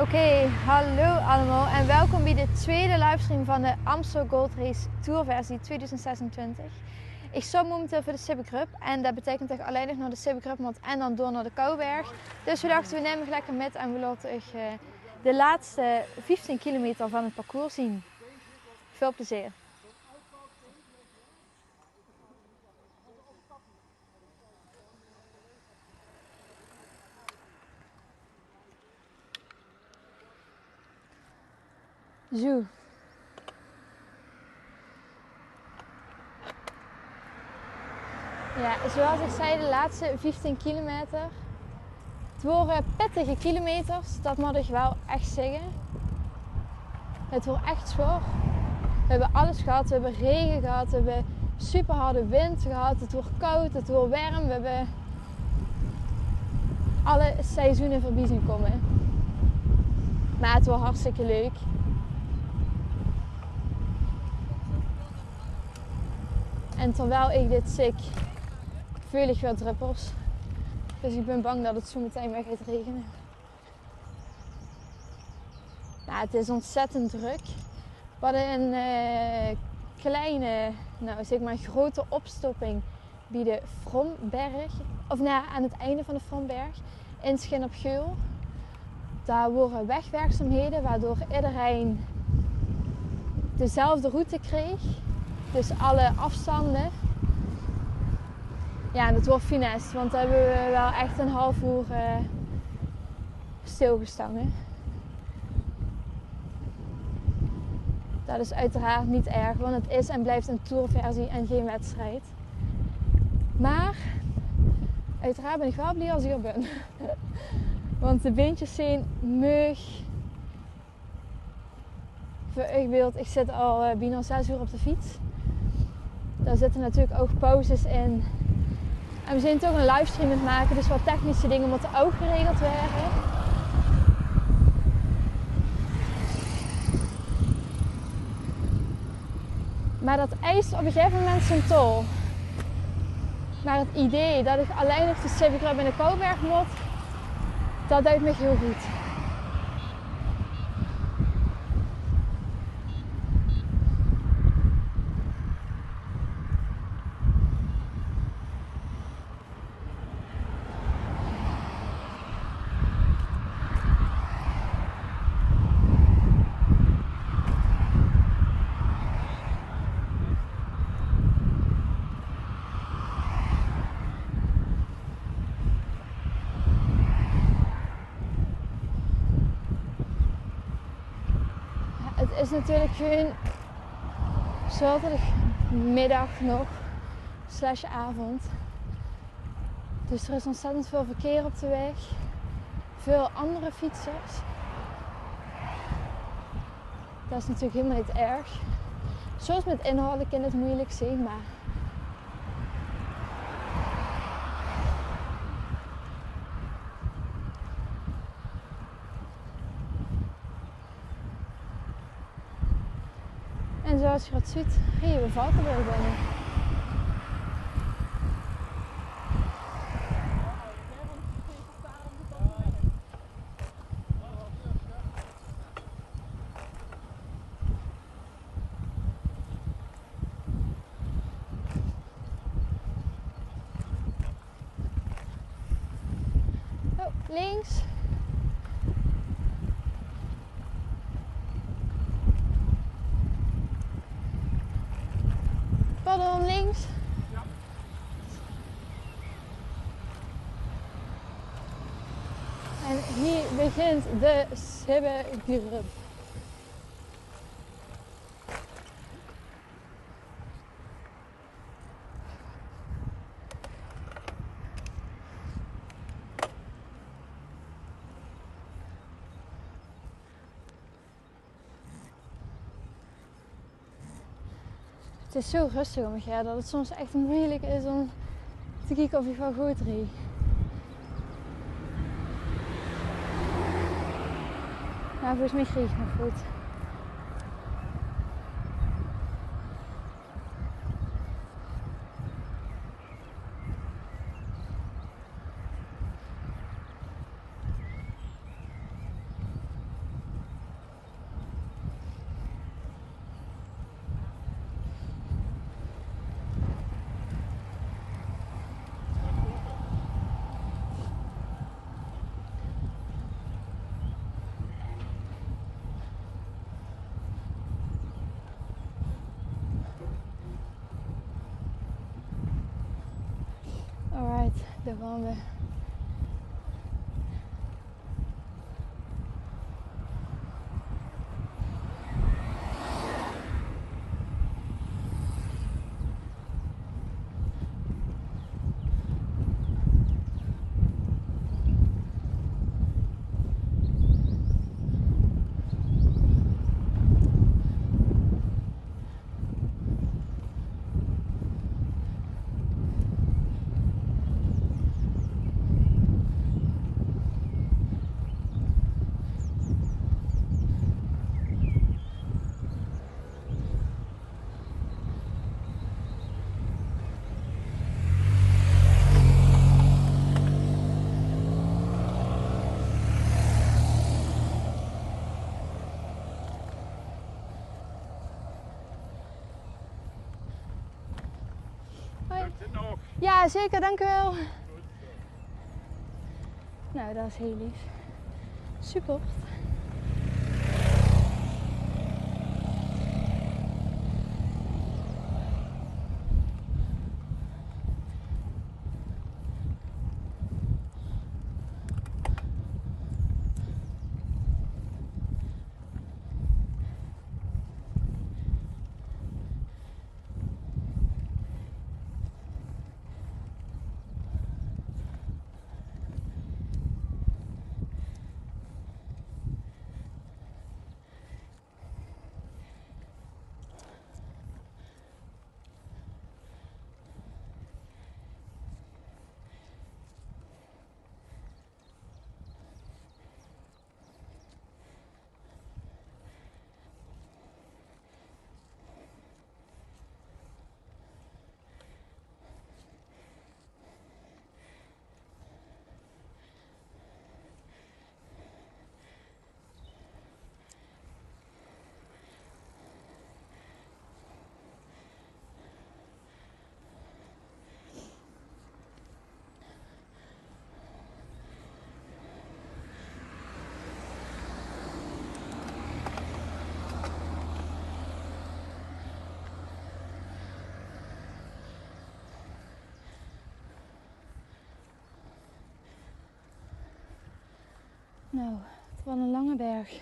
Oké, hallo allemaal en welkom bij de tweede livestream van de Amstel Gold Race Tour versie 2026. Ik stop momenteel voor de Sibbe en dat betekent dat ik alleen nog naar de Sibbe moet en dan door naar de Kouberg. Dus we dachten we nemen lekker met en we laten de laatste 15 kilometer van het parcours zien. Veel plezier! Zo. Ja, zoals ik zei, de laatste 15 kilometer. Het worden pittige kilometers, dat moet ik wel echt zeggen. Het wordt echt zwaar. We hebben alles gehad, we hebben regen gehad, we hebben super harde wind gehad, het wordt koud, het wordt warm. We hebben alle seizoenen voorbij zien komen. Maar het wordt hartstikke leuk. En terwijl ik dit zie, voel ik wel druppels. Dus ik ben bang dat het zo meteen weer gaat regenen. Nou, het is ontzettend druk. We hadden een kleine, nou zeg maar grote opstopping bij de Fromberg. Of nou, aan het einde van de Fromberg. In Schin op Geul. Daar worden wegwerkzaamheden waardoor iedereen dezelfde route kreeg. Dus alle afstanden. Ja, en het wordt finesse, want daar hebben we wel echt een half uur stilgestaan. Dat is uiteraard niet erg, want het is en blijft een tourversie en geen wedstrijd. Maar uiteraard ben ik wel blij als ik er ben. Want de beentjes zijn meug. Voor uw beeld, ik zit al bijna 6 uur op de fiets. Daar zitten natuurlijk ook pauzes in. En we zijn toch een livestream aan het maken, dus wat technische dingen moeten ook geregeld worden. Maar dat eist op een gegeven moment zijn tol. Maar het idee dat ik alleen nog de Sibbe in de Kouberg moet, dat duidt me heel goed. Het is natuurlijk gewoon zaterdagmiddag nog, /avond. Dus er is ontzettend veel verkeer op de weg. Veel andere fietsers. Dat is natuurlijk helemaal niet erg. Soms met inhouden kan het moeilijk zijn, maar en zoals je dat ziet, rijden we Valkenburg binnen. Oh, links. Pardon, links. Ja. En hier begint de Sibbe. Het is zo rustig om me heen dat het soms echt moeilijk is om te kijken of je gewoon goed rijdt. Maar volgens mij kreeg ik nog goed. Alright, daar gaan we. Ja, zeker, dank u wel. Nou, dat is heel lief. Super. Nou, het was een lange berg.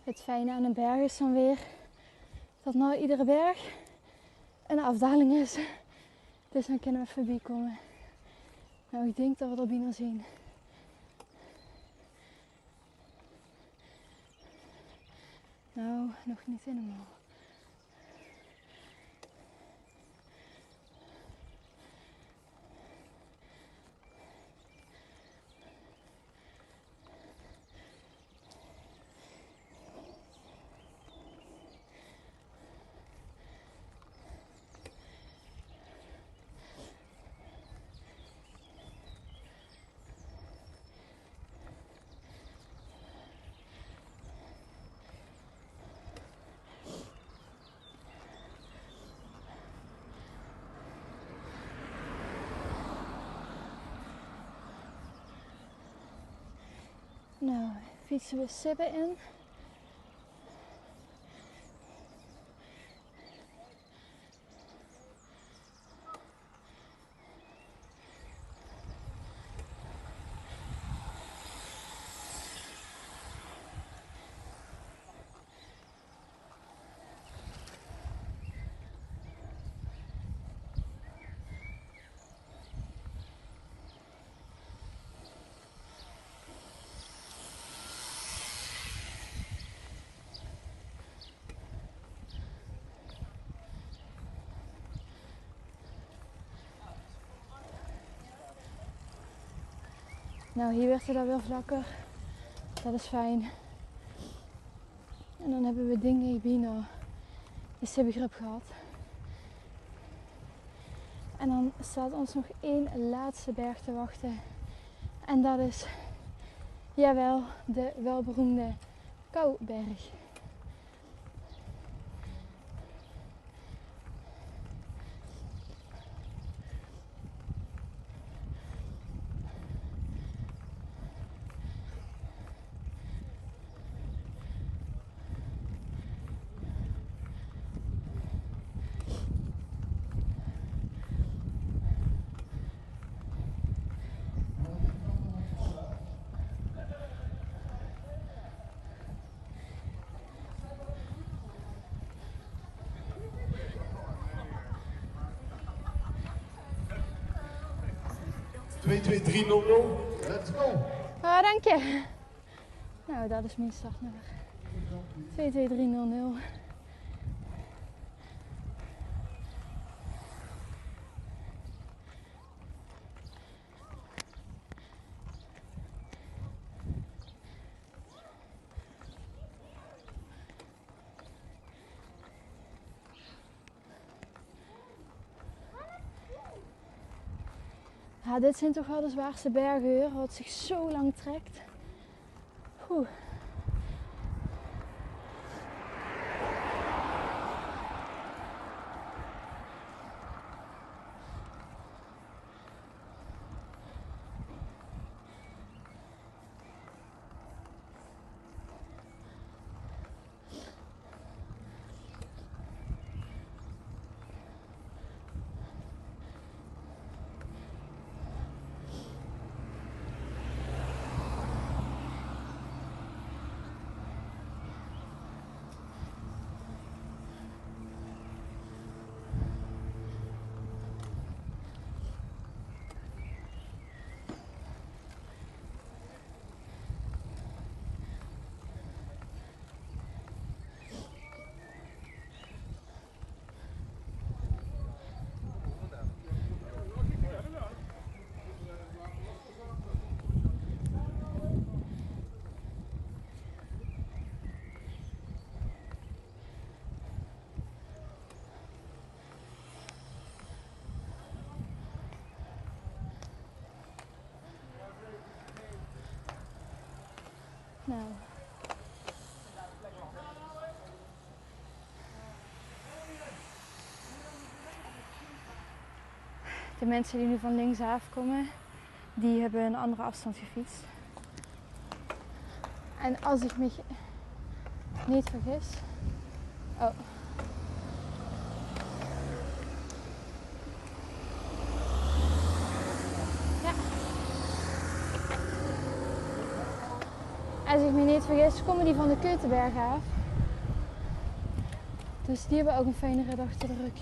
Het fijne aan een berg is dan weer dat nou iedere berg een afdaling is. Dus dan kunnen we voorbij komen. Nou, ik denk dat we dat bijna zien. Nou, nog niet helemaal. Nou, fietsen we Sibbe in. Nou, hier werd het dan weer vlakker. Dat is fijn. En dan hebben we Dingy-Bino, de Sibbegrip gehad. En dan staat ons nog één laatste berg te wachten. En dat is, jawel, de welberoemde Kouberg. Let's go! Ah, dank je. Nou, dat is mijn startnummer. 22300. Ja, dit zijn toch wel de zwaarste bergen hier, wat zich zo lang trekt. Oeh. Nou. De mensen die nu van linksaf komen, die hebben een andere afstand gefietst. En als ik me niet vergis... Oh. Ja. Als ik me niet vergis, komen die van de Keutenberg af. Dus die hebben ook een fijne rit achter de rug.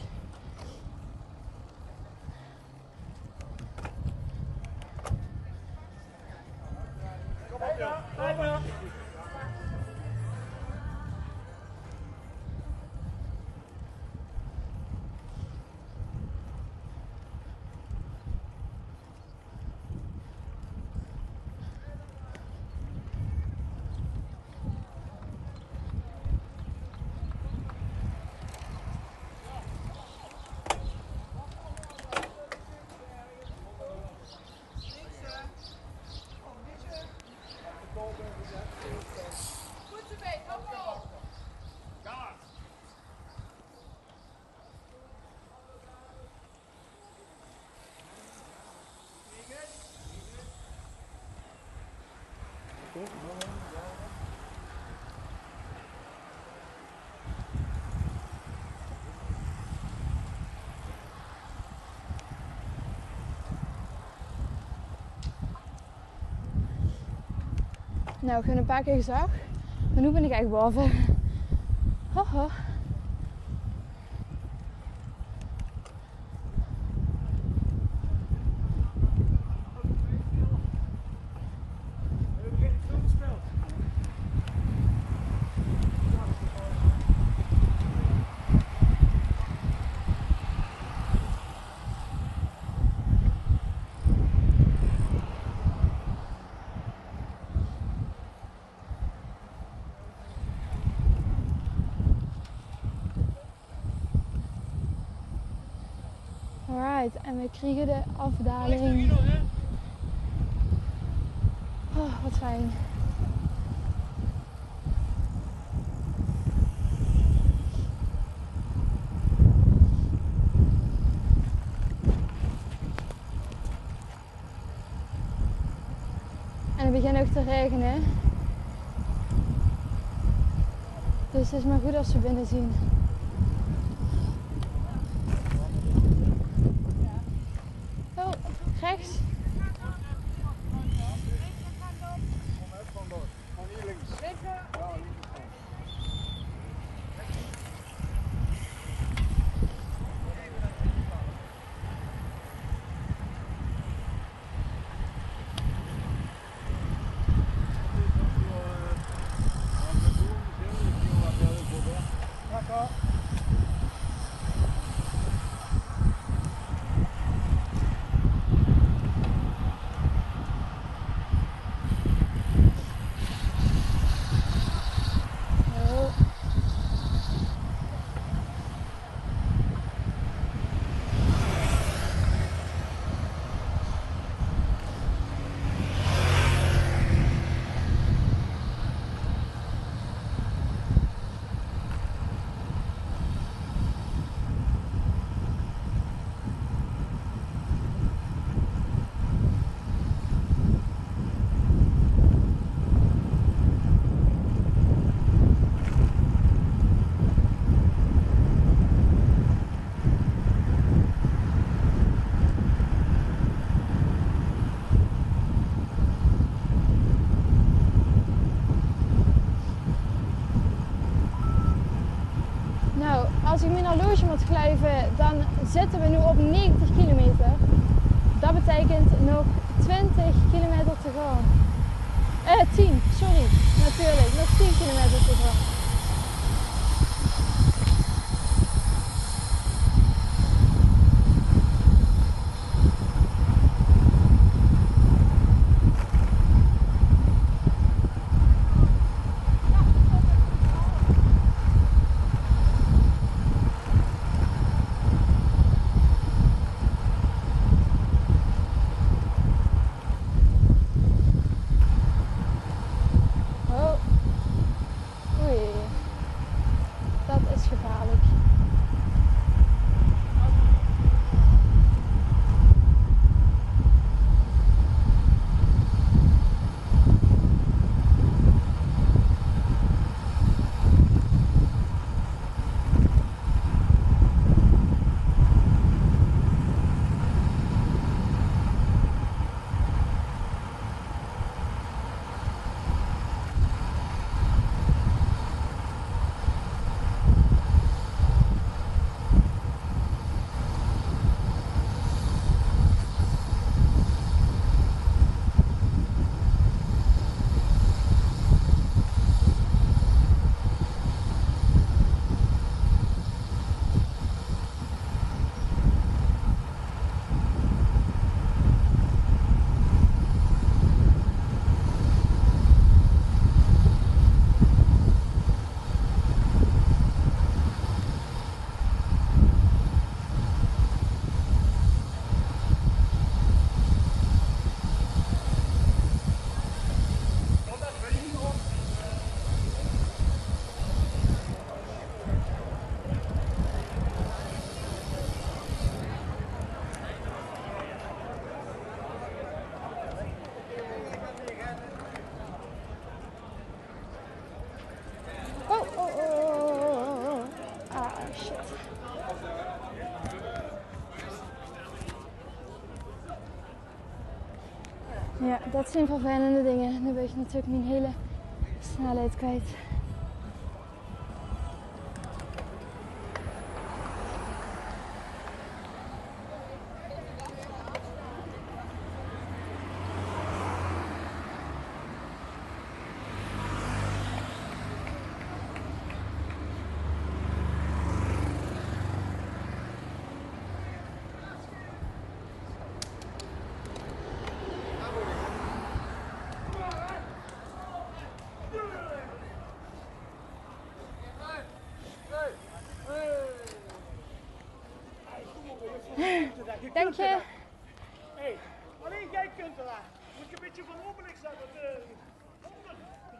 Nou, ik heb een paar keer gezag, maar nu ben ik echt boven. Haha. uit en we kregen de afdaling. Oh, wat fijn. En het begint ook te regenen. Dus het is maar goed als we binnen zien. Oh, rechts. Van hier links. Als ik mijn horloge moet glijven, dan zitten we nu op 90 kilometer. Dat betekent nog 20 kilometer te gaan. 10, sorry. Natuurlijk, nog 10 kilometer te gaan. Ja, dat zijn vervelende dingen. Nu ben ik natuurlijk mijn hele snelheid kwijt. Denk je? Hey, alleen jij kunt eraan. Moet je een beetje van opening zetten.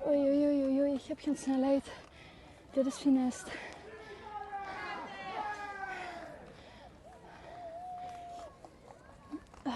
Oei, oei, oei, oei, oei, ik heb geen snelheid. Dit is finest. Oh.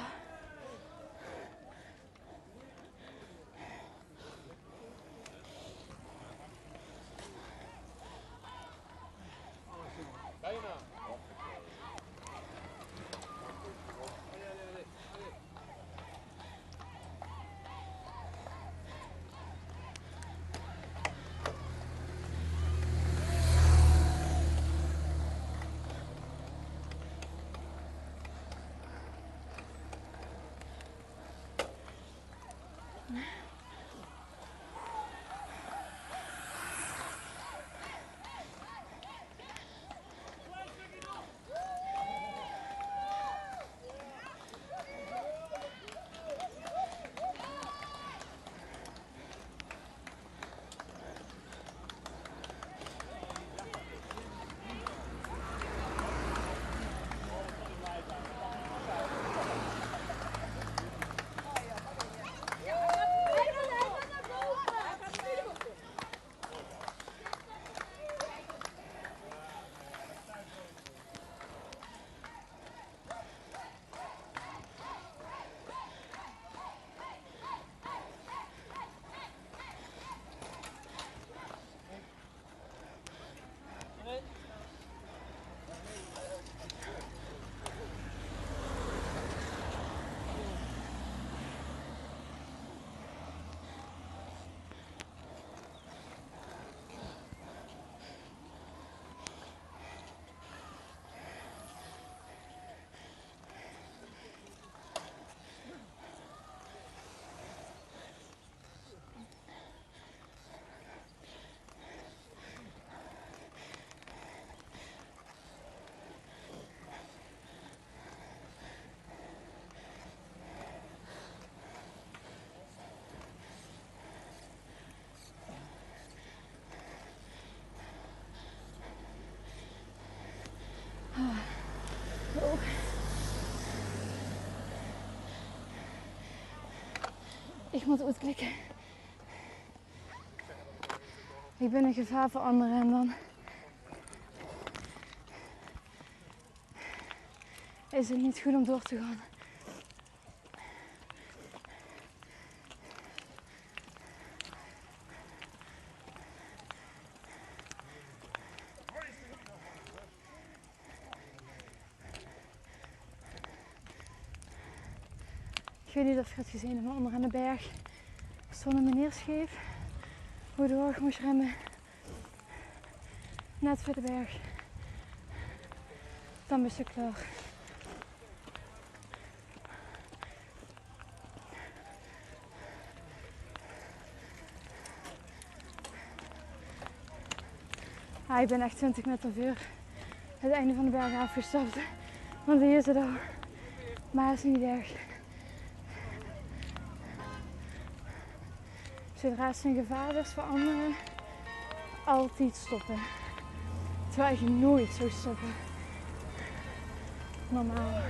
Ik moet uitklikken. Ik ben een gevaar voor anderen en dan is het niet goed om door te gaan. Ik weet niet of je het gezien hebt, maar onder aan de berg stond een meneer scheef, waardoor ik moest remmen. Net voor de berg. Dan ben ik klaar. Ah, ik ben echt 20 meter voor het einde van de berg afgestapt. Want hier is het al. Maar het is niet erg. Zodra het een gevaar is voor anderen, altijd stoppen. Terwijl je nooit zou stoppen. Normaal.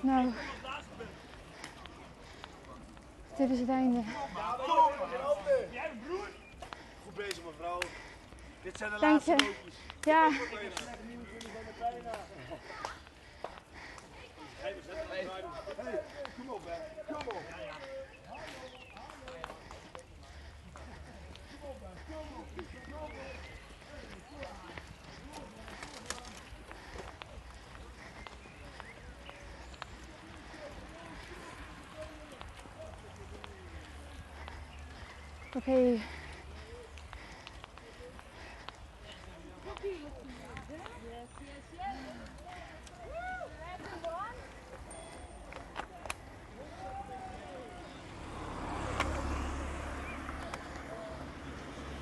Nou, dit is het einde. Jij broer? Goed bezig mevrouw. Dit zijn de Dank laatste je. loopjes. Ja. Hey, kom op hè. Kom op. Kom op hè. Oké.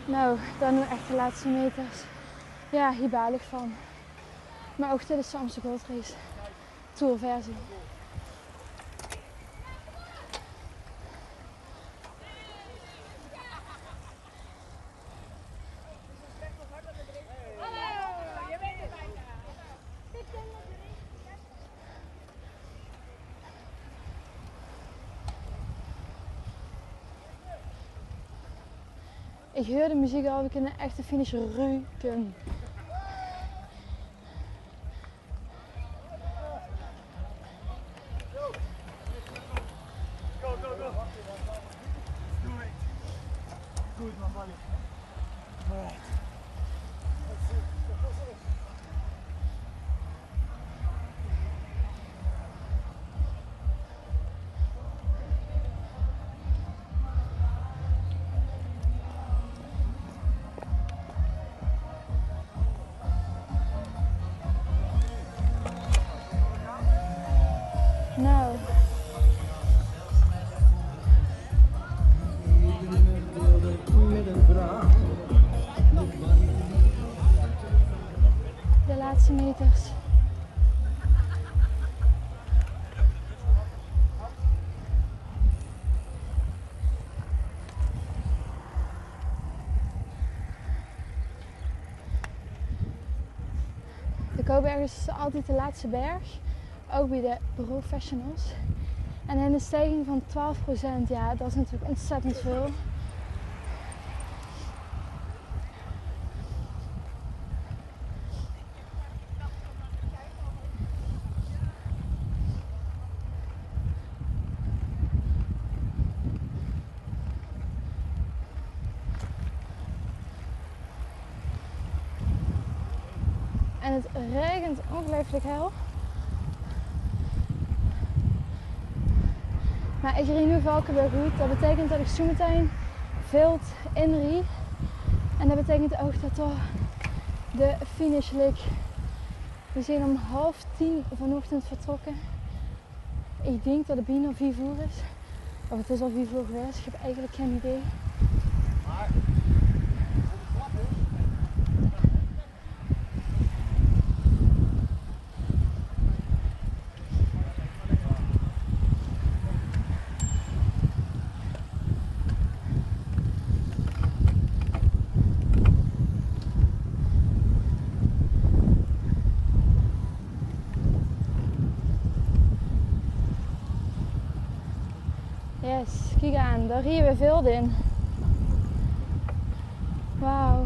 Nou, dan nu echt de laatste meters. Ja, hier baal ik van. Maar ook dit is de Amstel Gold Race Tour versie. Ik hoor de muziek al, we kunnen echt de finish ruiken. Go, go, go. Do it. Good, my buddy. All right. Nou. De laatste meters. De Koberg is altijd de laatste berg, ook bij de professionals. En een stijging van 12%, ja, dat is natuurlijk ontzettend veel. En het regent ongelooflijk hel. Maar ik rie nu Valkenburg goed. Dat betekent dat ik zo meteen veld inrie. En dat betekent ook dat er de finish ligt. We zijn om 9:30 vanochtend vertrokken. Ik denk dat het bijna 4 uur is. Of het is al 4 uur geweest. Ik heb eigenlijk geen idee. Yes, kijk aan, daar rieën we veel in. Wauw.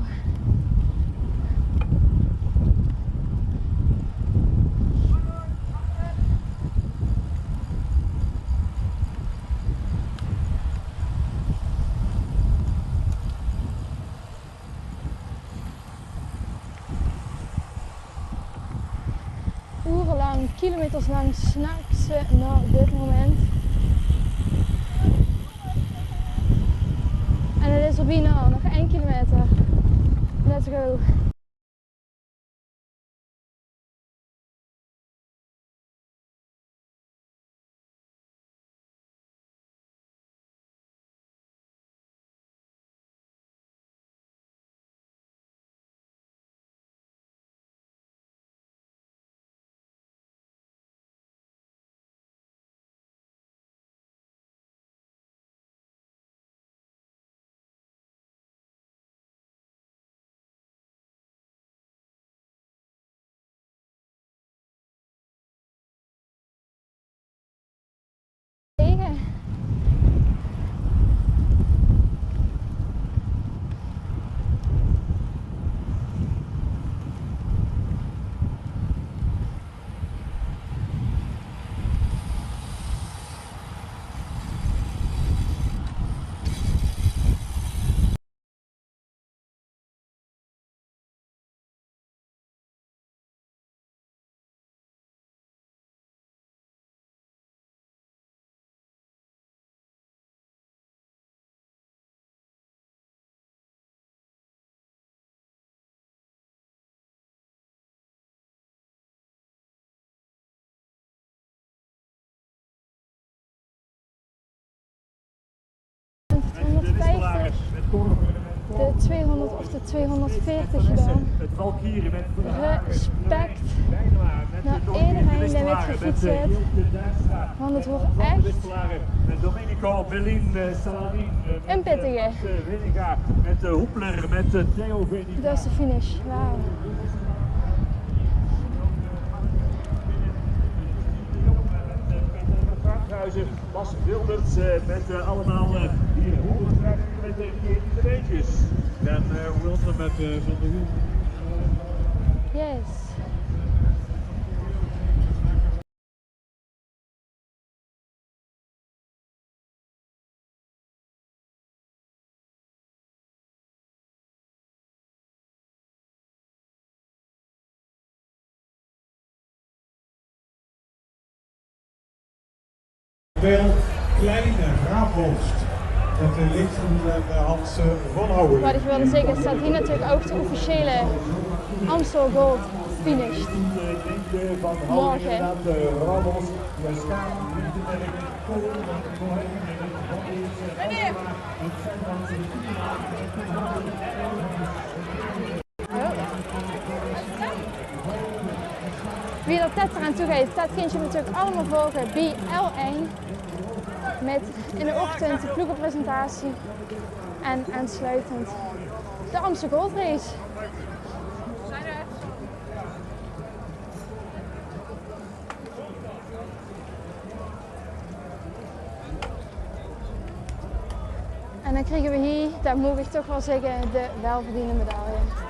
Urenlang, kilometers lang snakken ze naar dit moment. En het is er bijna nog 1 kilometer. Let's go. 250, de 200 of de 240 gedaan. Het Valkyrie met Respect naar iedereen die met gefietst zit. Want het wordt echt met Domenico, Belin, Salarin, een pittige. Winnegaard, met Hoepler, met Theo Vinny. Dat is de finish. Wauw. Bas Wilders met allemaal hier 150 met de beentjes. Dan Wilson met Van der Wiel. Yes. Wel kleine Raaphorst. Dat ligt van Hans van Houwen. Wat ik wilde zeggen, staat hier natuurlijk ook de officiële Amstel Gold finish. Morgen. Wie er tet eraan toegeeft, dat kun je natuurlijk allemaal volgen bij L1. Met in de ochtend de ploegenpresentatie en aansluitend de Amstel Gold Race. En dan krijgen we hier, dat moet ik toch wel zeggen, de welverdiende medaille.